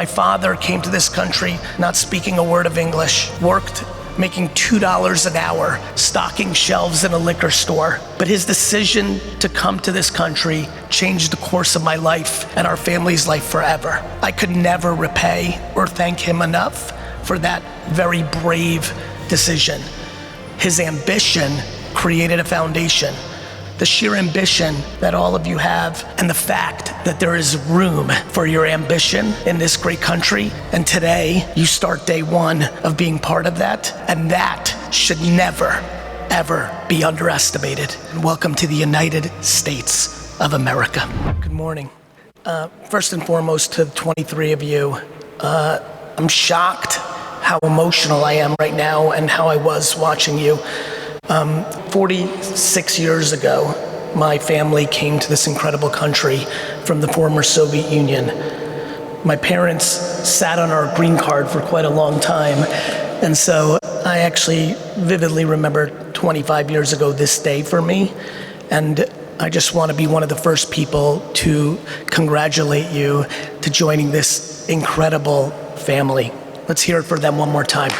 My father came to this country not speaking a word of English, worked making $2 an hour, stocking shelves in a liquor store. But his decision to come to this country changed the course of my life and our family's life forever. I could never repay or thank him enough for that very brave decision. His ambition created a foundation. The sheer ambition that all of you have, and the fact that there is room for your ambition in this great country, and today you start day one of being part of that, and that should never, ever be underestimated. And welcome to the United States of America. Good morning. First and foremost, to the 23 of you, I'm shocked how emotional I am right now and how I was watching you. 46 years ago, my family came to this incredible country from the former Soviet Union. My parents sat on our green card for quite a long time, and so I actually vividly remember 25 years ago this day for me, and I just want to be one of the first people to congratulate you to joining this incredible family. Let's hear it for them one more time.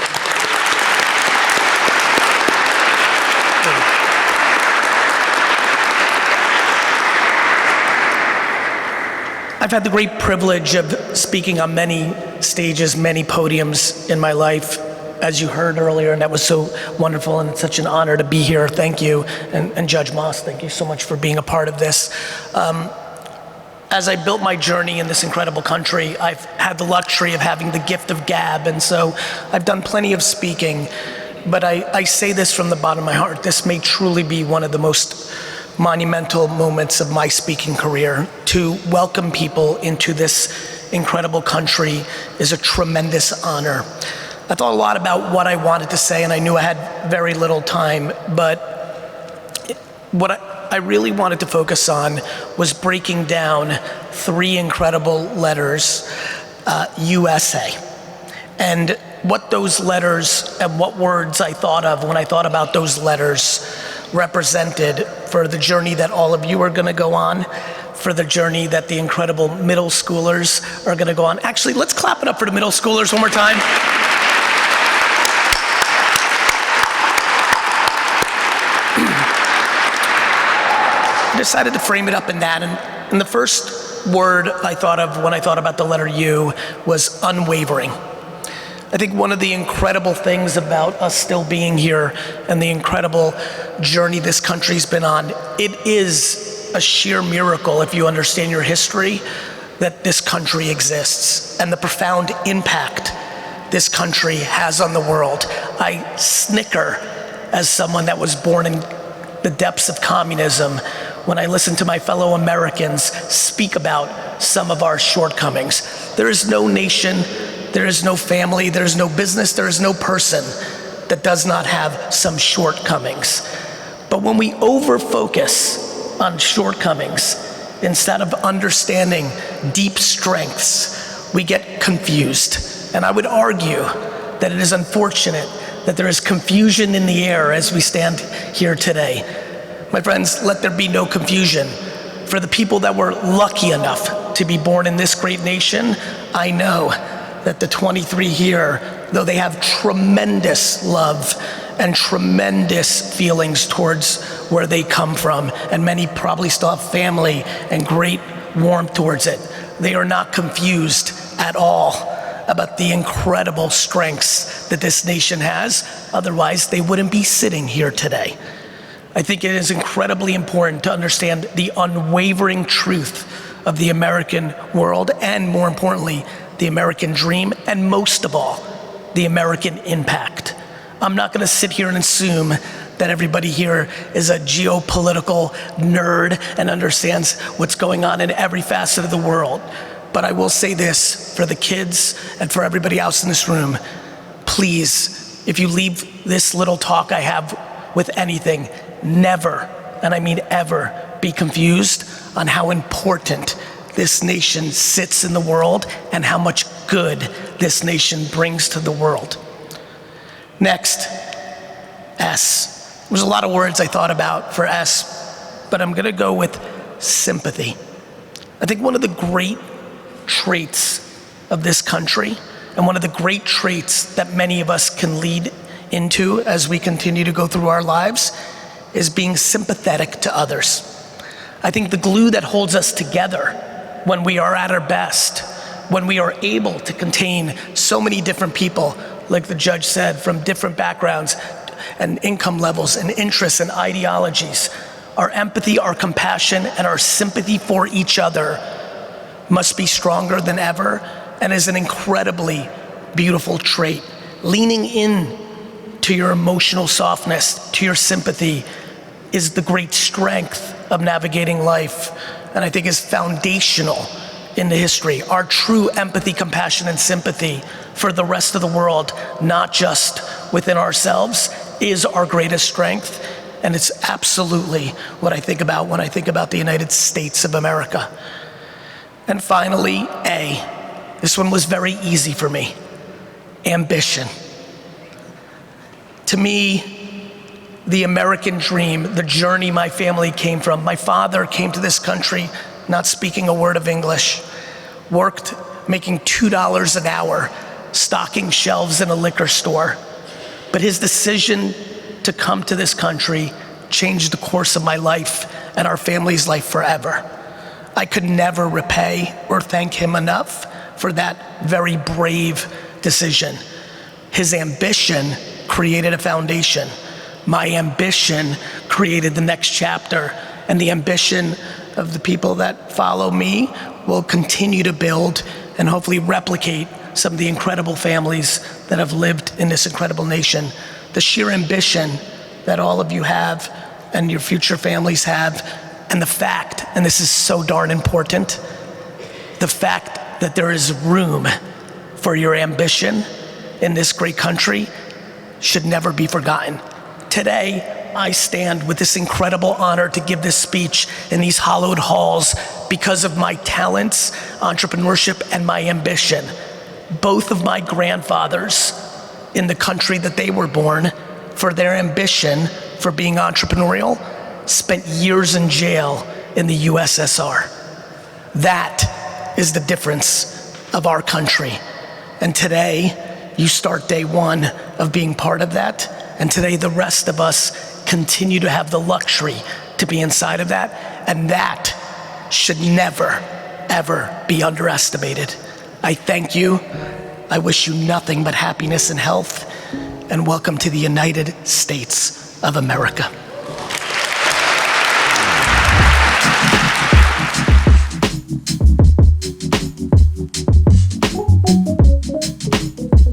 I've had the great privilege of speaking on many stages, many podiums in my life, as you heard earlier, and that was so wonderful, and it's such an honor to be here. Thank you. And Judge Moss, thank you so much for being a part of this. As I built my journey in this incredible country, I've had the luxury of having the gift of gab, and so I've done plenty of speaking, but I say this from the bottom of my heart. This may truly be one of the most monumental moments of my speaking career. To welcome people into this incredible country is a tremendous honor. I thought a lot about what I wanted to say, and I knew I had very little time, but what I really wanted to focus on was breaking down three incredible letters, USA, and what those letters and what words I thought of when I thought about those letters represented for the journey that all of you are going to go on, for the journey that the incredible middle schoolers are going to go on. Actually, let's clap it up for the middle schoolers one more time. I decided to frame it up in that, and the first word I thought of when I thought about the letter U was unwavering. I think one of the incredible things about us still being here and the incredible journey this country's been on, it is a sheer miracle, if you understand your history, that this country exists and the profound impact this country has on the world. I snicker as someone that was born in the depths of communism when I listen to my fellow Americans speak about some of our shortcomings. There is no nation, there is no family, there is no business, there is no person that does not have some shortcomings. But when we over-focus on shortcomings instead of understanding deep strengths, we get confused. And I would argue that it is unfortunate that there is confusion in the air as we stand here today. My friends, let there be no confusion. For the people that were lucky enough to be born in this great nation, I know that the 23 here, though they have tremendous love and tremendous feelings towards where they come from, and many probably still have family and great warmth towards it, they are not confused at all about the incredible strengths that this nation has. Otherwise, they wouldn't be sitting here today. I think it is incredibly important to understand the unwavering truth of the American world, and more importantly, the American dream, and most of all, the American impact. I'm not gonna sit here and assume that everybody here is a geopolitical nerd and understands what's going on in every facet of the world. But I will say this for the kids and for everybody else in this room, please, if you leave this little talk I have with anything, never, and I mean ever, be confused on how important this nation sits in the world and how much good this nation brings to the world. Next, S. There's a lot of words I thought about for S, but I'm gonna go with sympathy. I think one of the great traits of this country, and one of the great traits that many of us can lead into as we continue to go through our lives, is being sympathetic to others. I think the glue that holds us together when we are at our best, when we are able to contain so many different people, like the judge said, from different backgrounds and income levels and interests and ideologies, our empathy, our compassion, and our sympathy for each other must be stronger than ever, and is an incredibly beautiful trait. Leaning in to your emotional softness, to your sympathy, is the great strength of navigating life, and I think is foundational in the history. Our true empathy, compassion, and sympathy for the rest of the world, not just within ourselves, is our greatest strength, and it's absolutely what I think about when I think about the United States of America. And finally, this one was very easy for me, ambition. To me, the American dream, the journey my family came from. My father came to this country not speaking a word of English, worked making $2 an hour, stocking shelves in a liquor store. But his decision to come to this country changed the course of my life and our family's life forever. I could never repay or thank him enough for that very brave decision. His ambition created a foundation. My ambition created the next chapter, and the ambition of the people that follow me will continue to build and hopefully replicate some of the incredible families that have lived in this incredible nation. The sheer ambition that all of you have and your future families have, and the fact, and this is so darn important, the fact that there is room for your ambition in this great country should never be forgotten. Today, I stand with this incredible honor to give this speech in these hallowed halls because of my talents, entrepreneurship, and my ambition. Both of my grandfathers in the country that they were born, for their ambition for being entrepreneurial, spent years in jail in the USSR. That is the difference of our country. And today, you start day one of being part of that. And today, the rest of us continue to have the luxury to be inside of that. And that should never, ever be underestimated. I thank you. I wish you nothing but happiness and health. And welcome to the United States of America.